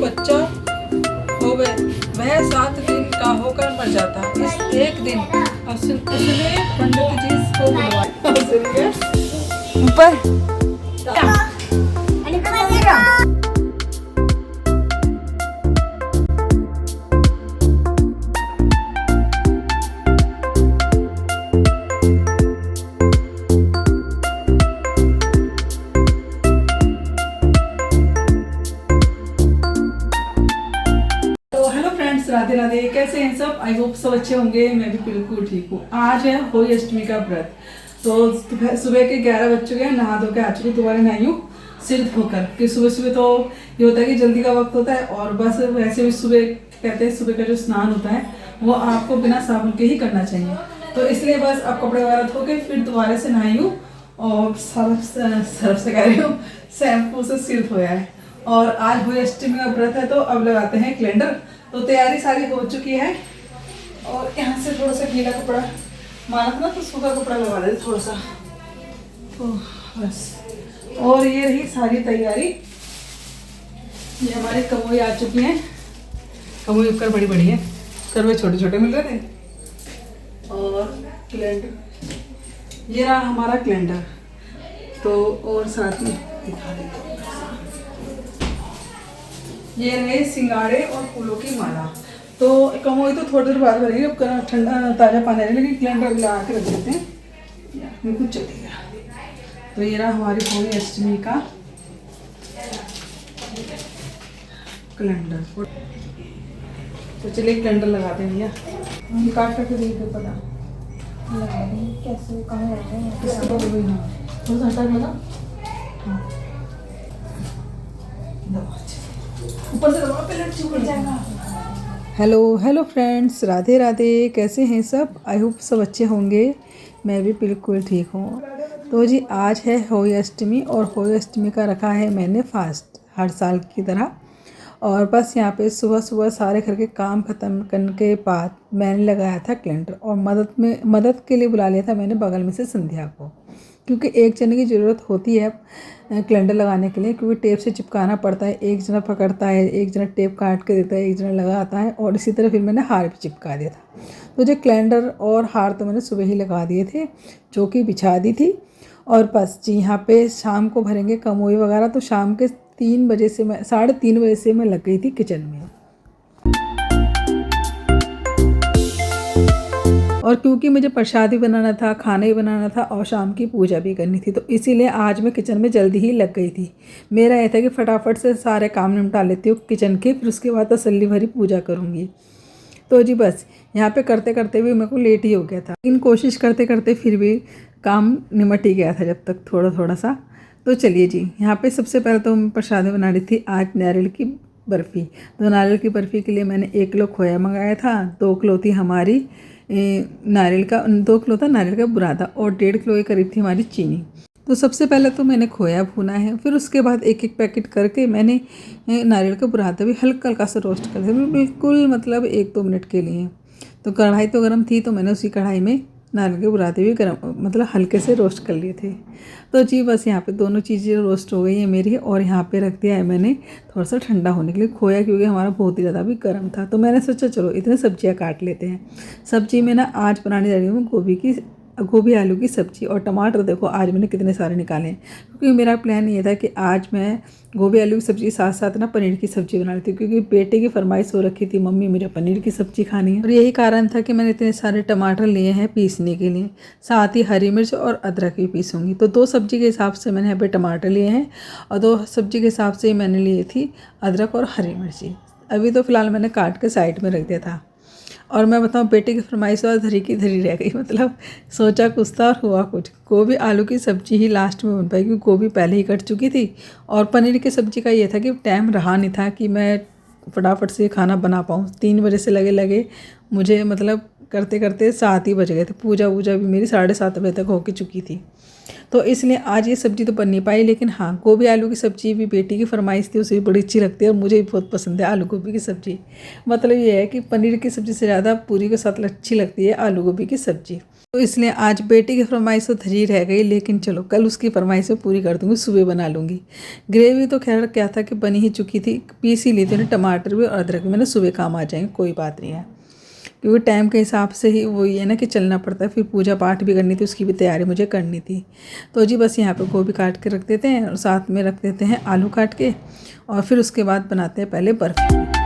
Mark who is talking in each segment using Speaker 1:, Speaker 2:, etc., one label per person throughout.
Speaker 1: बच्चा हो वह 7 दिन का होकर मर जाता। इस एक दिन उसने पंडित जी को बुलवाया ऊपर। राधे राधे, कैसे हैं सब? आई होप सब अच्छे होंगे। मैं भी बिल्कुल ठीक हूँ। आज है होली अष्टमी का व्रत। तो सुबह के 11 बज चुके हैं, नहा धो के आ चुकी, दोबारा नहाई हूँ सिर धोकर कि सुबह सुबह तो ये होता है कि जल्दी का वक्त होता है, और बस वैसे भी सुबह कहते हैं सुबह का जो स्नान होता है वो आपको बिना साबुन के ही करना चाहिए। तो इसलिए बस अब कपड़े वगैरह धो के फिर दोबारा से नहाई हूँ और सर्फ से कह रही हूँ, शैम्पू से सिर धोया है। और आज होली अष्टमी का व्रत है तो अब लगाते हैं कैलेंडर। तो तैयारी सारी हो चुकी है और यहाँ से थोड़ा सा गीला कपड़ा माना था ना, तो सूखा कपड़ा लगा देते थोड़ा सा, तो बस। और ये रही सारी तैयारी। ये हमारी कमोई आ चुकी हैं। कमोई उपकर बड़ी बड़ी है, करवे छोटे छोटे मिल रहे थे। और कैलेंडर, ये रहा हमारा कैलेंडर। तो और साथ में दिखा देते, ये रहे सिंगाड़े और फूलों की माला। तो कमोई तो थोड़ी देर बाद बनेगी, अब ठंडा ताज़ा पानी है, लेकिन कैलेंडर लगा के रख देते हैं, कुछ चलेगा। तो ये रहा हमारी होली अष्टमी का कैलेंडर। तो चलिए कैलेंडर लगाते हैं भैया। हम काट करके देख दे पता
Speaker 2: लगा दें कैसे कहाँ रहते हैं
Speaker 1: किसका बोल रही हूँ
Speaker 2: थोड़ा सा हटा
Speaker 1: ऊपर से दबा पे चिपक जाएगा। हेलो फ्रेंड्स, राधे राधे, कैसे हैं सब? आई होप सब अच्छे होंगे। मैं भी बिल्कुल ठीक हूँ। तो जी आज है होली अष्टमी, और होली अष्टमी का रखा है मैंने फास्ट हर साल की तरह। और बस यहाँ पे सुबह सुबह सारे घर के काम ख़त्म करने के बाद मैंने लगाया था कैलेंडर, और मदद के लिए बुला लिया था मैंने बगल में से संध्या को, क्योंकि एक जने की ज़रूरत होती है कैलेंडर लगाने के लिए, क्योंकि टेप से चिपकाना पड़ता है। एक जना पकड़ता है, एक जना टेप काट के देता है, एक जना लगाता है, और इसी तरह फिर मैंने हार भी चिपका दिया था। तो जो कैलेंडर और हार तो मैंने सुबह ही लगा दिए थे, चौकी बिछा दी थी। और बस जी यहाँ पे शाम को भरेंगे कमोई वगैरह। तो शाम के 3 बजे से मैं 3:30 बजे से मैं लग गई थी किचन में। और क्योंकि मुझे प्रसाद भी बनाना था, खाना भी बनाना था, और शाम की पूजा भी करनी थी, तो इसीलिए आज मैं किचन में जल्दी ही लग गई थी। मेरा यह था कि फटाफट से सारे काम निपटा लेती हूँ किचन के, फिर उसके बाद तसल्ली भरी पूजा करूँगी। तो जी बस यहाँ पे करते करते भी मेरे को लेट ही हो गया था, लेकिन कोशिश करते करते फिर भी काम निमट ही गया था जब तक थोड़ा थोड़ा सा। तो चलिए जी, यहाँ पे सबसे पहले तो मैं प्रसाद बना रही थी आज नारियल की बर्फ़ी। तो नारियल की बर्फ़ी के लिए मैंने 1 किलो खोया मंगाया था, 2 किलो थी हमारी नारियल का, 2 किलो था नारियल का बुरादा, और 1.5 किलो के करीब थी हमारी चीनी। तो सबसे पहले तो मैंने खोया भुना है, फिर उसके बाद एक एक पैकेट करके मैंने नारियल का बुरादा भी हल्का हल्का सा रोस्ट कर दिया, बिल्कुल मतलब 1-2 मिनट के लिए। तो कढ़ाई तो गर्म थी, तो मैंने उसी कढ़ाई में नारियल के बुरादे भी गर्म मतलब हल्के से रोस्ट कर लिए थे। तो जी बस यहाँ पे दोनों चीज़ें रोस्ट हो गई हैं मेरी, और यहाँ पे रख दिया है मैंने थोड़ा सा ठंडा होने के लिए खोया, क्योंकि हमारा बहुत ही ज़्यादा भी गर्म था। तो मैंने सोचा चलो इतने सब्जियाँ काट लेते हैं। सब्जी में ना आज बनाने जा रही हूँ गोभी आलू की सब्ज़ी। और टमाटर देखो आज मैंने कितने सारे निकाले हैं, क्योंकि मेरा प्लान ये था कि आज मैं गोभी आलू की सब्ज़ी के साथ साथ ना पनीर की सब्ज़ी बना लेती हूँ, क्योंकि बेटे की फरमाइश हो रखी थी, मम्मी मुझे पनीर की सब्ज़ी खानी है। और यही कारण था कि मैंने इतने सारे टमाटर लिए हैं पीसने के लिए, साथ ही हरी मिर्च और अदरक भी पीसूँगी। तो 2 सब्ज़ी के हिसाब से मैंने यहाँ पे टमाटर लिए हैं, और 2 सब्ज़ी के हिसाब से मैंने लिए थी अदरक और हरी मिर्ची। अभी तो फ़िलहाल मैंने काट के साइड में रख दिया था। और मैं बताऊँ, बेटे की फरमाइश और धरी की धरी रह गई, मतलब सोचा कुछ था और हुआ कुछ। गोभी आलू की सब्ज़ी ही लास्ट में बन पाई, क्योंकि गोभी पहले ही कट चुकी थी। और पनीर की सब्ज़ी का ये था कि टाइम रहा नहीं था कि मैं फटाफट से खाना बना पाऊँ। 3 बजे से लगे मुझे, मतलब करते करते 7 ही बज गए थे। पूजा वूजा भी मेरी 7:30 बजे तक हो के चुकी थी। तो इसलिए आज ये सब्ज़ी तो बन नहीं पाई, लेकिन हाँ गोभी आलू की सब्ज़ी भी बेटी की फरमाइश थी, उसे भी बड़ी अच्छी लगती है, और मुझे भी बहुत पसंद है आलू गोभी की सब्ज़ी। मतलब ये है कि पनीर की सब्ज़ी से ज़्यादा पूरी के साथ अच्छी लगती है आलू गोभी की सब्ज़ी। तो इसलिए आज बेटी की फरमाइश तो धरी रह गई, लेकिन चलो कल उसकी फरमाइश पूरी कर दूँगी, सुबह बना लूँगी। ग्रेवी तो खैर क्या था कि बनी ही चुकी थी, पीस ही ली थी उन्हें, टमाटर भी और अदरक भी, मैंने सुबह काम आ जाएंगे, कोई बात नहीं है। क्योंकि टाइम के हिसाब से ही वो ये ना कि चलना पड़ता है, फिर पूजा पाठ भी करनी थी, उसकी भी तैयारी मुझे करनी थी। तो जी बस यहाँ पे गोभी काट के रख देते हैं और साथ में रख देते हैं आलू काट के, और फिर उसके बाद बनाते हैं पहले बर्फ़ी।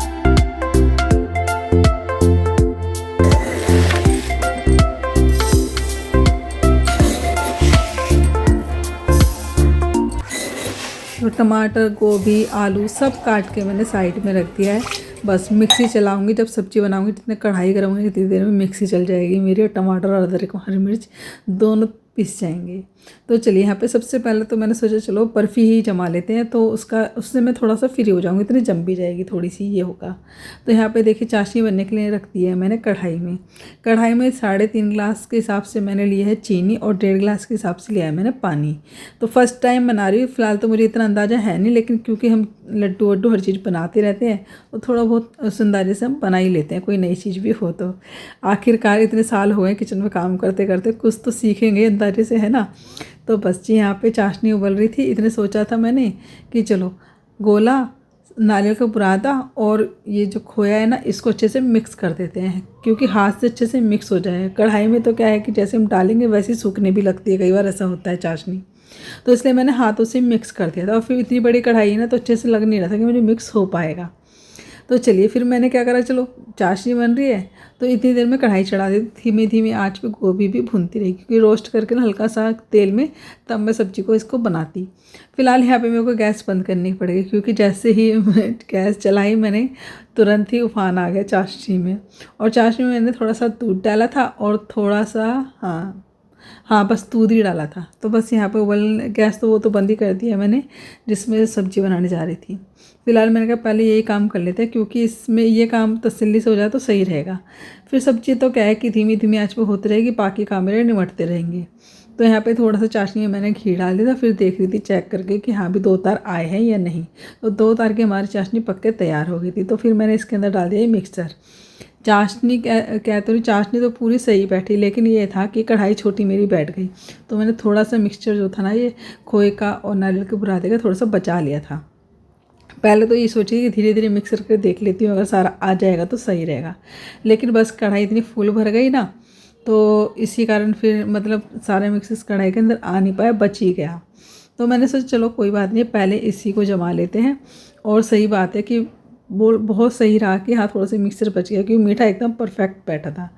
Speaker 1: तो टमाटर, गोभी, आलू सब काट के मैंने साइड में रख दिया है। बस मिक्सी चलाऊंगी, जब सब्ज़ी बनाऊंगी जितने कढ़ाई करूँगी इतनी देर में मिक्सी चल जाएगी मेरी, और टमाटर और अदरक हरी मिर्च दोनों पिस जाएंगे। तो चलिए यहाँ पे सबसे पहले तो मैंने सोचा चलो बर्फ़ी ही जमा लेते हैं, तो उससे मैं थोड़ा सा फ्री हो जाऊँगी, इतनी जम भी जाएगी थोड़ी सी, ये होगा। तो यहाँ पे देखिए चाशनी बनने के लिए रख दी है मैंने कढ़ाई में। कढ़ाई में 3.5 गिलास के हिसाब से मैंने लिया है चीनी, और 1.5 गिलास के हिसाब से लिया है मैंने पानी। तो फर्स्ट टाइम बना रही हूँ, फिलहाल तो मुझे इतना अंदाज़ा है नहीं, लेकिन क्योंकि हम लड्डू वड्डू हर चीज़ बनाते रहते हैं तो थोड़ा बहुत उस अंदाजे से हम बना ही लेते हैं, कोई नई चीज़ भी हो तो। आखिरकार इतने साल हो गए किचन में काम करते करते, कुछ तो सीखेंगे अंदाजे से, है ना। तो बस जी यहाँ पे चाशनी उबल रही थी, इतने सोचा था मैंने कि चलो गोला, नारियल का बुरादा और ये जो खोया है ना, इसको अच्छे से मिक्स कर देते हैं, क्योंकि हाथ से अच्छे से मिक्स हो जाए। कढ़ाई में तो क्या है कि जैसे हम डालेंगे वैसे ही सूखने भी लगती है, कई बार ऐसा होता है चाशनी, तो इसलिए मैंने हाथों से मिक्स कर दिया था। और फिर इतनी बड़ी कढ़ाई है ना, तो अच्छे से लग नहीं रहा था कि मुझे मिक्स हो पाएगा। तो चलिए फिर मैंने क्या करा, चलो चाशनी बन रही है तो इतनी देर में कढ़ाई चढ़ा दी, धीमे धीमे आंच पे गोभी भी भूनती रही, क्योंकि रोस्ट करके ना हल्का सा तेल में, तब मैं सब्जी को इसको बनाती। फिलहाल यहाँ पे मेरे को गैस बंद करनी पड़ेगी, क्योंकि जैसे ही गैस चलाई मैंने तुरंत ही उफान आ गया चाशनी में। और चाशनी में मैंने थोड़ा सा दूध डाला था और थोड़ा सा हाँ बस दूध ही डाला था। तो बस यहाँ पे उबल, गैस तो वो तो बंद ही कर दिया मैंने जिसमें सब्ज़ी बनाने जा रही थी। फिलहाल मैंने कहा पहले यही काम कर लेते हैं, क्योंकि इसमें ये काम तसल्ली से हो जाए तो सही रहेगा। फिर सब्ज़ी तो क्या है कि धीमी धीमी आंच पे होती रहेगी, बाकी काम मेरे निमटते रहेंगे। तो यहाँ पे थोड़ा सा चाशनी में मैंने घी डाल दिया था, फिर देख रही थी चेक करके कि हाँ भी 2 तार आए हैं या नहीं। तो 2 तार की हमारी चाशनी पक के तैयार हो गई थी। तो फिर मैंने इसके अंदर डाल दिया ये मिक्सचर। चाशनी कहते रही, चाशनी तो पूरी सही बैठी, लेकिन ये था कि कढ़ाई छोटी मेरी बैठ गई। तो मैंने थोड़ा सा मिक्सचर जो था ना, ये खोए का और नारियल के बुरादे का, थोड़ा सा बचा लिया था। पहले तो ये सोची कि धीरे धीरे मिक्स करके देख लेती हूँ, अगर सारा आ जाएगा तो सही रहेगा। लेकिन बस कढ़ाई इतनी फुल भर गई ना, तो इसी कारण फिर मतलब सारे मिक्सेस कढ़ाई के अंदर आ नहीं पाया, बच ही गया। तो मैंने सोचा चलो कोई बात नहीं, पहले इसी को जमा लेते हैं। और सही बात है कि वो बहुत सही रहा कि हाँ थोड़ा सा मिक्सचर बच गया, क्योंकि मीठा एकदम परफेक्ट बैठा था।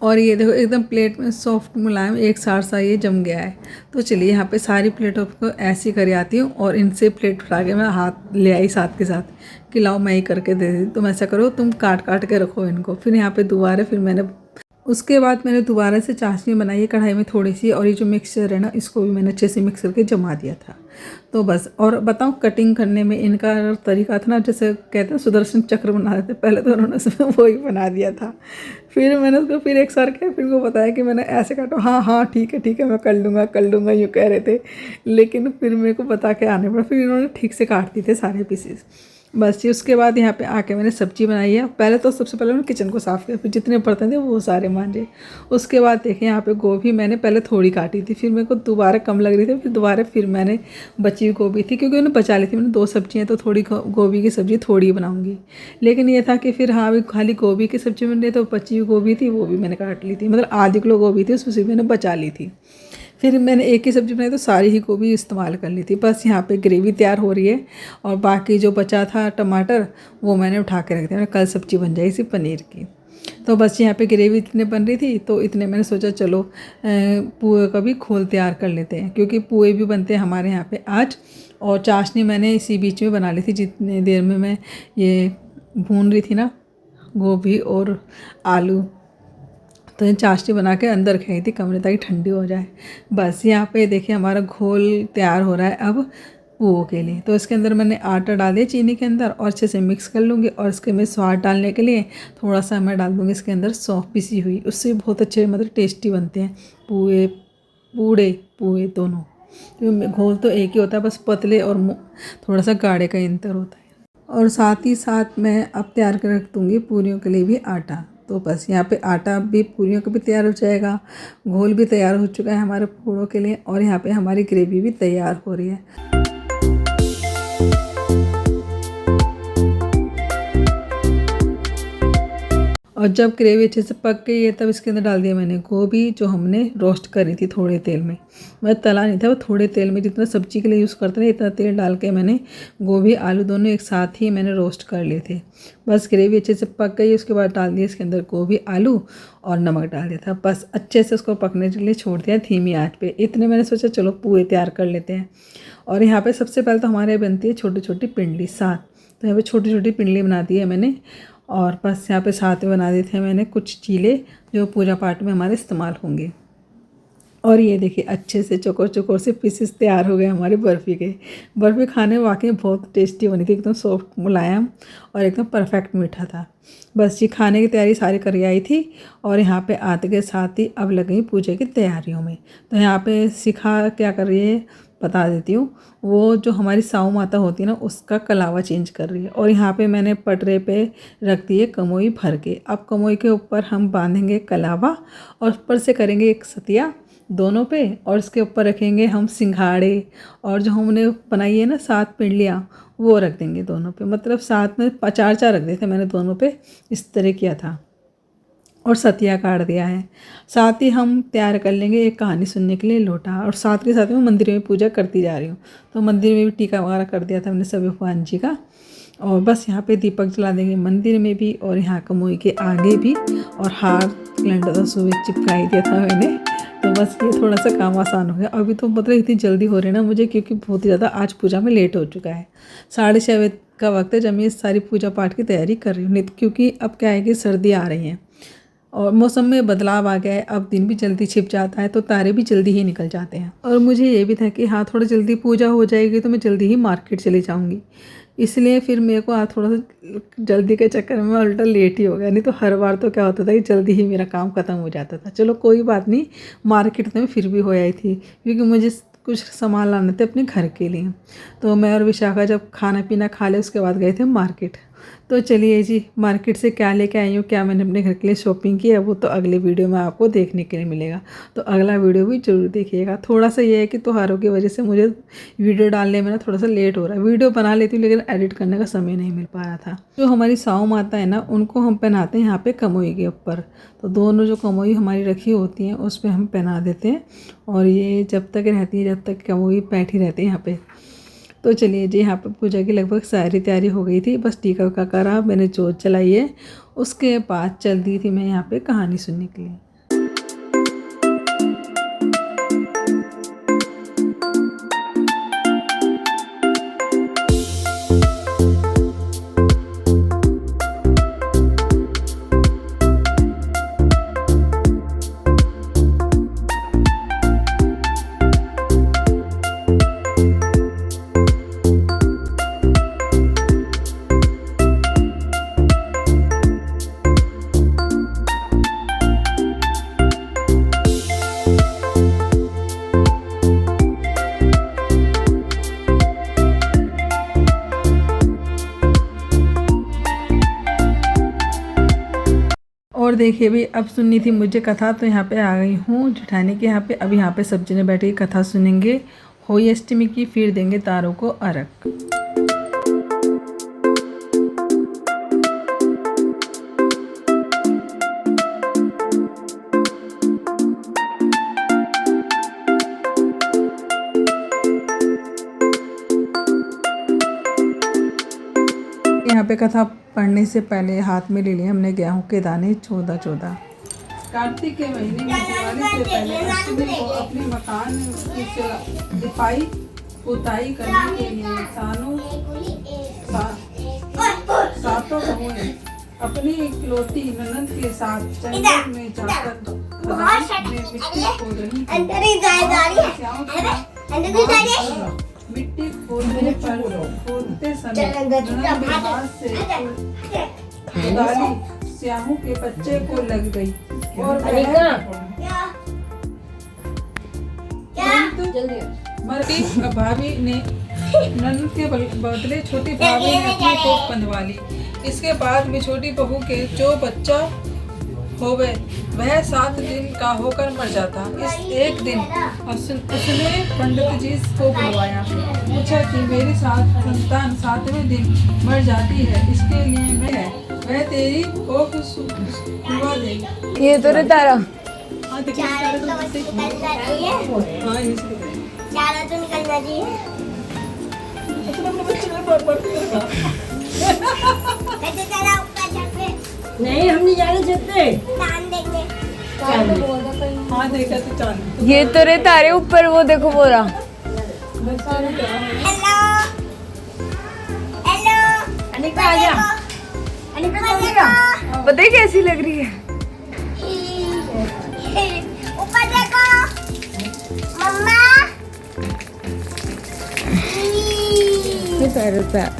Speaker 1: और ये देखो एकदम प्लेट में सॉफ्ट मुलायम एक साथ सा ये जम गया है। तो चलिए यहाँ पे सारी प्लेटों को ऐसी कर आती हूँ, और इनसे प्लेट उठा के मैं हाथ ले आई साथ के साथ कि लाओ मैं ही करके दे दी। तुम ऐसा करो, तुम काट काट के रखो इनको। फिर यहाँ पे दोबारा फिर मैंने उसके बाद मैंने दोबारा से चाशनी बनाई है कढ़ाई में थोड़ी सी, और ये जो मिक्सचर है ना, इसको भी मैंने अच्छे से मिक्स करके जमा दिया था। तो बस, और बताऊँ कटिंग करने में इनका तरीका था ना, जैसे कहते हैं सुदर्शन चक्र बना देते, पहले तो उन्होंने उसमें वही बना दिया था। फिर मैंने उसको फिर एक सर के फिर उनको बताया कि मैंने ऐसे काटो, हाँ हाँ ठीक है मैं कर लूँगा यूँ कह रहे थे। लेकिन फिर मेरे को बता के आने पड़ा, फिर इन्होंने ठीक से काट दिए थे सारे पीसेस। बस जी उसके बाद यहाँ पे आके मैंने सब्ज़ी बनाई है। पहले तो सबसे पहले मैंने किचन को साफ़ किया, फिर जितने बर्तन थे वो सारे मांजे। उसके बाद देखें यहाँ पे गोभी मैंने पहले थोड़ी काटी थी, फिर मेरे को दोबारा कम लग रही थी, फिर दोबारा फिर मैंने बची हुई गोभी थी, क्योंकि उन्हें बचा ली थी मैंने 2 सब्जियाँ, तो थोड़ी गोभी की सब्ज़ी थोड़ी बनाऊँगी। लेकिन ये था कि फिर हाँ अभी खाली गोभी की सब्ज़ी मैंने, तो बची हुई गोभी थी वो भी मैंने काट ली थी, मतलब आधी किलो गोभी थी उसमें से मैंने बचा ली थी। फिर मैंने एक ही सब्ज़ी बनाई तो सारी ही गोभी इस्तेमाल कर ली थी। बस यहाँ पे ग्रेवी तैयार हो रही है, और बाकी जो बचा था टमाटर वो मैंने उठा के रख दिया, कल सब्ज़ी बन जाएगी पनीर की। तो बस यहाँ पे ग्रेवी इतने बन रही थी, तो इतने मैंने सोचा चलो पुए का भी घोल तैयार कर लेते हैं, क्योंकि पुए भी बनते हैं हमारे यहाँ पे आज। और चाशनी मैंने इसी बीच में बना ली थी, जितनी देर में मैं ये भून रही थी ना गोभी और आलू। तो ये चाशनी बना के अंदर रखाई थी कमरे, ताकि ठंडी हो जाए। बस यहाँ पे देखिए हमारा घोल तैयार हो रहा है अब पुओं के लिए। तो इसके अंदर मैंने आटा डाल दिया चीनी के अंदर और अच्छे से मिक्स कर लूँगी। और इसके में स्वाद डालने के लिए थोड़ा सा मैं डाल दूँगी इसके अंदर सौंफ पिसी हुई, उससे बहुत अच्छे मतलब टेस्टी बनते हैं पुए दोनों। तो घोल तो एक ही होता है, बस पतले और थोड़ा सा गाढ़े का अंतर होता है। और साथ ही साथ मैं अब तैयार कर रख दूँगी पूरियों के लिए भी आटा। तो बस यहाँ पे आटा भी पूरियों का भी तैयार हो जाएगा, घोल भी तैयार हो चुका है हमारे पूड़ों के लिए, और यहाँ पे हमारी ग्रेवी भी तैयार हो रही है। और जब ग्रेवी अच्छे से पक गई है, तब इसके अंदर डाल दिया मैंने गोभी, जो हमने रोस्ट करी थी थोड़े तेल में। मैं तला नहीं था, वो थोड़े तेल में, जितना सब्जी के लिए यूज़ करते हैं इतना तेल डाल के मैंने गोभी आलू दोनों एक साथ ही मैंने रोस्ट कर लिए थे। बस ग्रेवी अच्छे से पक गई, उसके बाद डाल दिया इसके अंदर गोभी आलू और नमक डाल दिया था। बस अच्छे से उसको पकने के लिए छोड़ दिया धीमी आँच पे। इतने मैंने सोचा चलो पुए तैयार कर लेते हैं। और यहाँ पे सबसे पहले तो हमारे यहाँ बनती है छोटी छोटी पिंडली, साथ। तो यहाँ पे छोटी छोटी पिंडली बना दी है मैंने। और बस यहाँ पे साथ में बना दिए थे मैंने कुछ चीले, जो पूजा पाठ में हमारे इस्तेमाल होंगे। और ये देखिए अच्छे से चौकोर चौकोर से पीसेस तैयार हो गए हमारे बर्फ़ी के। बर्फ़ी खाने में वाकई बहुत टेस्टी बनी थी, एकदम सॉफ्ट मुलायम और एकदम परफेक्ट मीठा था। बस ये खाने की तैयारी सारी कर आई थी। और यहाँ पे आते के साथ ही अब लग गई पूजा की तैयारियों में। तो यहाँ पे सिखा क्या कर रही है बता देती हूँ। वो जो हमारी साऊ माता होती है ना, उसका कलावा चेंज कर रही है। और यहाँ पे मैंने पटरे पे रख दी है कमोई भर के। अब कमोई के ऊपर हम बांधेंगे कलावा और ऊपर से करेंगे एक सतिया दोनों पे, और इसके ऊपर रखेंगे हम सिंघाड़े। और जो हमने बनाई है ना 7 पिंडलियाँ, वो रख देंगे दोनों पे। मतलब साथ में 4-4 रख दिए थे मैंने दोनों पे, इस तरह किया था। और सतिया काट दिया है। साथ ही हम तैयार कर लेंगे एक कहानी सुनने के लिए लोटा। और साथ के साथ में मंदिर में पूजा करती जा रही हूँ, तो मंदिर में भी टीका वगैरह कर दिया था मैंने सभी भगवान जी का। और बस यहाँ पे दीपक जला देंगे मंदिर में भी, और यहाँ कमोई के आगे भी। और हार कैलेंडर तो सुबह चिपकाई दिया था मैंने। तो बस ये थोड़ा सा काम आसान हो गया। अभी तो मतलब इतनी जल्दी हो रही है ना मुझे, क्योंकि बहुत ही ज़्यादा आज पूजा में लेट हो चुका है। 6:30 का वक्त है जब मैं इस सारी पूजा पाठ की तैयारी कर रही हूँ। नहीं, क्योंकि अब क्या है कि सर्दी आ रही हैं और मौसम में बदलाव आ गया है। अब दिन भी जल्दी छिप जाता है, तो तारे भी जल्दी ही निकल जाते हैं। और मुझे ये भी था कि हाँ, थोड़ा जल्दी पूजा हो जाएगी तो मैं जल्दी ही मार्केट चली जाऊँगी। इसलिए फिर मेरे को आज थोड़ा सा जल्दी के चक्कर में उल्टा लेट ही हो गया। नहीं तो हर बार तो क्या होता था कि जल्दी ही मेरा काम ख़त्म हो जाता था। चलो कोई बात नहीं, मार्केट में फिर भी हो आई थी, क्योंकि मुझे कुछ सामान लाने थे अपने घर के लिए। तो मैं और विशाखा जब खाना पीना खा ले, उसके बाद गए थे मार्केट। तो चलिए जी, मार्केट से क्या लेके आई हूँ, क्या मैंने अपने घर के लिए शॉपिंग की है, वो तो अगले वीडियो में आपको देखने के लिए मिलेगा। तो अगला वीडियो भी जरूर देखिएगा। थोड़ा सा ये है कि त्योहारों की वजह से मुझे वीडियो डालने में ना थोड़ा सा लेट हो रहा है। वीडियो बना लेती हूँ, लेकिन एडिट करने का समय नहीं मिल पा रहा था। जो हमारी साऊ माता है ना, उनको हम पहनाते हैं यहाँ पे कमोई के ऊपर। तो दोनों जो कमोई हमारी रखी होती हैं, उस पर हम पहना देते हैं। और ये जब तक रहती है, जब तक कमोई बैठी रहती है यहाँ पे। तो चलिए जी, यहाँ पे पूजा की लगभग सारी तैयारी हो गई थी। बस टीका का करा, मैंने जोत जलाई है। उसके बाद चल दी थी मैं यहाँ पे कहानी सुनने के लिए। और देखिए भी, अब सुननी थी मुझे कथा, तो यहाँ पे आ गई हूँ जेठानी के यहाँ पे। अब यहाँ पे सब जने बैठे कथा सुनेंगे होली अष्टमी की, फिर देंगे तारों को अर्घ। यहाँ पे कथा पढ़ने से पहले हाथ में ले लिए हमने गेहूं के दाने 14-14। कार्तिक के महीने में दिवाली से पहले अष्टमी को अपने मकान की लिपाई पुताई करने के लिए सातों बहुएं अपनी इकलौती ननद के साथ जंगल में जाकर खदान में मिट्टी खोद रही थी। मिट्टी खोदते समय ननद के हाथ से खुदाली स्याहू के बच्चे को लग गई और मरती भाभी ने ननद के बदले छोटी भाभी ने अपनी कोख बंधवा ली। इसके बाद में छोटी बहू के जो बच्चा होवे वह 7 दिन का होकर मर जाता। इस एक दिन उसने पंडित जी को बुलवाया, पूछा कि मेरी संतान 7वें दिन मर जाती है, इसके लिए वह तेरी कोख खुलवा देगी।
Speaker 3: ये तो रे तारा
Speaker 2: तो निकलना चाहिए।
Speaker 3: नहीं, हम नहीं जाने सकते।
Speaker 1: हाँ देखा तो चांद।
Speaker 3: ये तो रे तारे ऊपर वो देखो बोरा।
Speaker 2: हेलो हेलो
Speaker 3: अनिका आजा। अनिका देखा पता है कैसी लग रही है।
Speaker 2: ऊपर देखो मम्मा।
Speaker 3: पैर पैर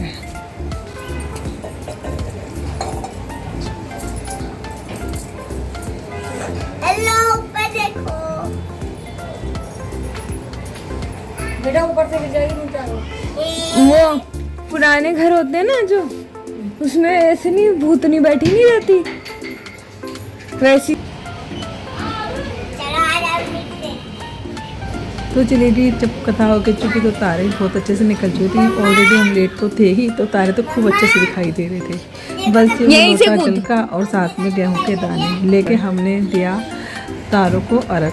Speaker 2: हेलो ऊपर देखो।
Speaker 3: बेटा ऊपर से वो पुराने घर होते हैं ना जो, उसमें ऐसे नहीं भूतनी बैठी नहीं रहती वैसी।
Speaker 2: चलो आ जाओ नीचे।
Speaker 1: तो चलिए जी, जब कथा हो के चुकी तो तारे बहुत अच्छे से निकल चुकी थी। ऑलरेडी हम लेट तो थे ही, तो तारे तो खूब अच्छे से दिखाई दे रहे थे। बस
Speaker 3: यहीं से
Speaker 1: जल का और साथ में गेहूं के दाने लेके हमने दिया तारों को अर्घ।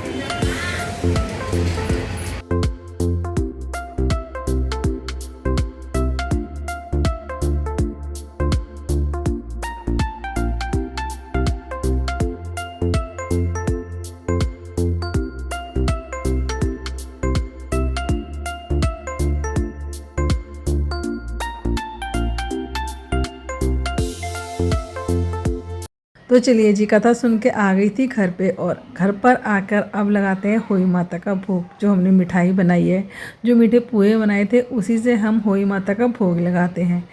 Speaker 1: तो चलिए जी, कथा सुन के आ गई थी घर पे, और घर पर आकर अब लगाते हैं होई माता का भोग। जो हमने मिठाई बनाई है, जो मीठे पुए बनाए थे, उसी से हम होई माता का भोग लगाते हैं।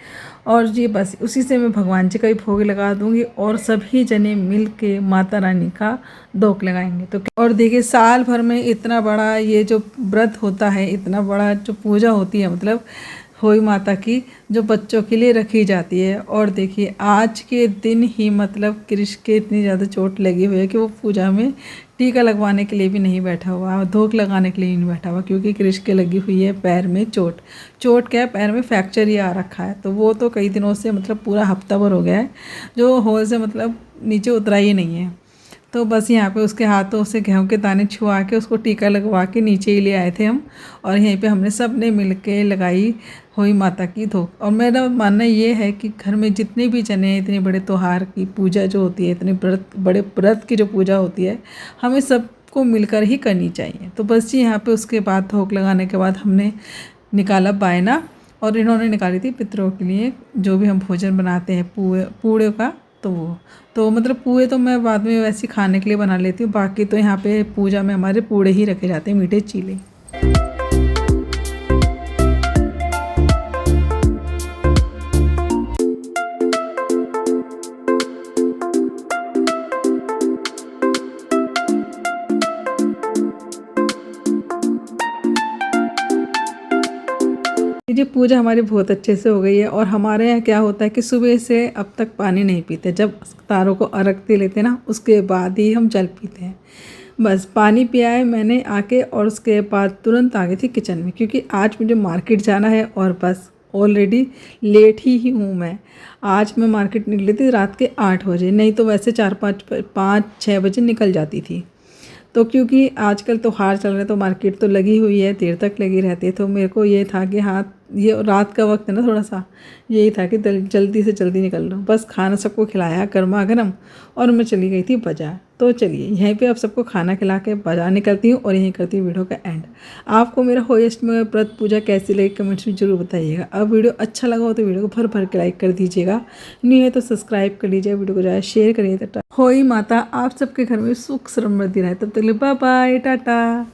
Speaker 1: और जी बस उसी से मैं भगवान जी का भी भोग लगा दूंगी, और सभी जने मिल के माता रानी का धोख लगाएंगे। तो और देखिए, साल भर में इतना बड़ा ये जो व्रत होता है, इतना बड़ा जो पूजा होती है, मतलब होई माता की, जो बच्चों के लिए रखी जाती है। और देखिए आज के दिन ही मतलब कृष के इतनी ज़्यादा चोट लगी हुई है कि वो पूजा में टीका लगवाने के लिए भी नहीं बैठा हुआ, धोख लगाने के लिए नहीं बैठा हुआ, क्योंकि कृष के लगी हुई है पैर में चोट क्या है, पैर में फ्रैक्चर ही आ रखा है। तो वो तो कई दिनों से, मतलब पूरा हफ्ता भर हो गया है, जो होल से मतलब नीचे उतरा ही नहीं है। तो बस यहाँ पे उसके हाथों से गेहूं के दाने छुआ के उसको टीका लगवा के नीचे ही ले आए थे हम, और यहीं पे हमने सब ने मिल के लगाई होई माता की धोख। और मेरा मानना ये है कि घर में जितने भी जने, इतने बड़े त्योहार की पूजा जो होती है, इतने बड़े व्रत की जो पूजा होती है, हमें सबको मिलकर ही करनी चाहिए। तो बस जी यहाँ पे उसके बाद धोख लगाने के बाद हमने निकाला बायना, और इन्होंने निकाली थी पितरों के लिए जो भी हम भोजन बनाते हैं पूड़े का। तो मतलब पुए तो मैं बाद में वैसे खाने के लिए बना लेती हूँ, बाकी तो यहाँ पे पूजा में हमारे पूड़े ही रखे जाते हैं, मीठे चीले। जी पूजा हमारी बहुत अच्छे से हो गई है। और हमारे यहाँ क्या होता है कि सुबह से अब तक पानी नहीं पीते, जब तारों को अर्घ दे लेते ना, उसके बाद ही हम जल पीते हैं। बस पानी पिया है मैंने आके, और उसके बाद तुरंत आ गई थी किचन में, क्योंकि आज मुझे मार्केट जाना है, और बस ऑलरेडी लेट ही हूँ मैं। आज मैं मार्केट निकली थी रात के 8 बजे, नहीं तो वैसे 4-5-6 बजे निकल जाती थी। तो क्योंकि आजकल त्योहार चल रहे हैं तो मार्केट तो लगी हुई है, देर तक लगी रहती है, तो मेरे को ये था कि हाँ ये रात का वक्त है ना, थोड़ा सा यही था कि जल्दी से जल्दी निकल लो। बस खाना सबको खिलाया गर्मा गर्म और मैं चली गई थी बाजार। तो चलिए यहीं पे अब सबको खाना खिला के बाजार निकलती हूँ और यहीं करती हूँ वीडियो का एंड। आपको मेरा होएस्ट में व्रत पूजा कैसी लगी कमेंट्स में ज़रूर बताइएगा। अब वीडियो अच्छा लगा हो तो वीडियो को भर भर के लाइक कर दीजिएगा, नहीं है तो सब्सक्राइब कर लीजिए, वीडियो को ज़्यादा शेयर करिए। तो होई माता आप सबके घर में सुख समृद्धि रहे। तब तक बाय बाय, टाटा।